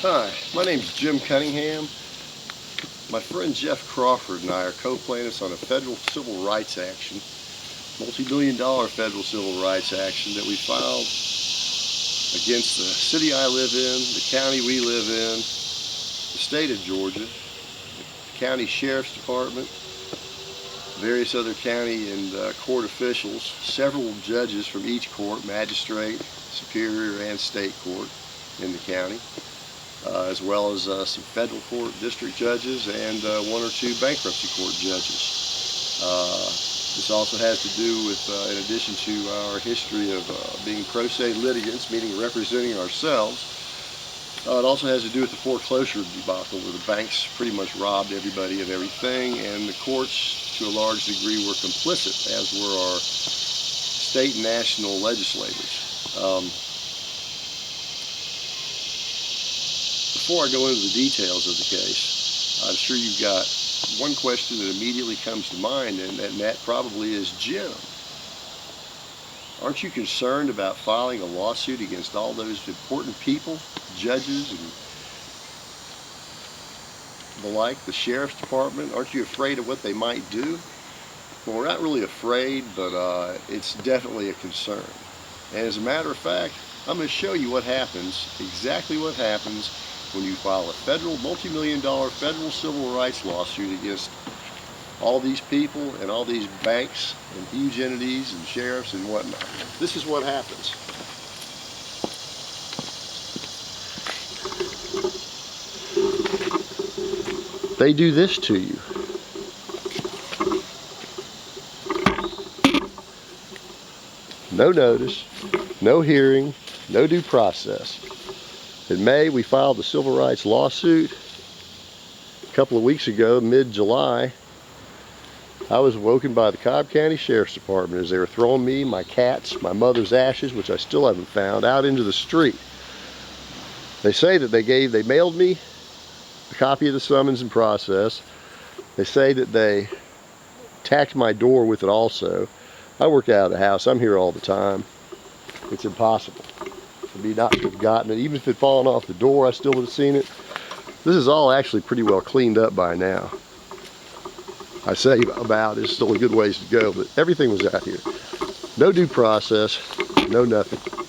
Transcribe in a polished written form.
Hi, my name's Jim Cunningham. My friend Jeff Crawford and I are co-plaintiffs on a federal civil rights action, multi-million-dollar federal civil rights action that we filed against the city I live in, the county we live in, the state of Georgia, the county sheriff's department, various other county and court officials, several judges from each court, magistrate, superior, and state court in the county. As well as some federal court district judges and one or two bankruptcy court judges. This also has to do with, in addition to our history of being pro se litigants, meaning representing ourselves, it also has to do with the foreclosure debacle where the banks pretty much robbed everybody of everything, and the courts to a large degree were complicit, as were our state and national legislators. Before I go into the details of the case, I'm sure you've got one question that immediately comes to mind, and that probably is, Jim, aren't you concerned about filing a lawsuit against all those important people, judges and the like, the sheriff's department? Aren't you afraid of what they might do? Well, we're not really afraid, but it's definitely a concern. And as a matter of fact, I'm going to show you what happens, exactly what happens when you file a federal, multi-million-dollar federal civil rights lawsuit against all these people and all these banks and huge entities and sheriffs and whatnot. This is what happens. They do this to you. No notice, no hearing, no due process. In May, we filed a civil rights lawsuit. A couple of weeks ago, mid-July, I was woken by the Cobb County Sheriff's Department as they were throwing me, my cats, my mother's ashes, which I still haven't found, out into the street. They say that they mailed me a copy of the summons and process. They say that they tacked my door with it also. I work out of the house. I'm here all the time. It's impossible for me not to have gotten it. Even if it had fallen off the door, I still would have seen it. This is all actually pretty well cleaned up by now. I say about, it's still a good ways to go, but everything was out here. No due process, no nothing.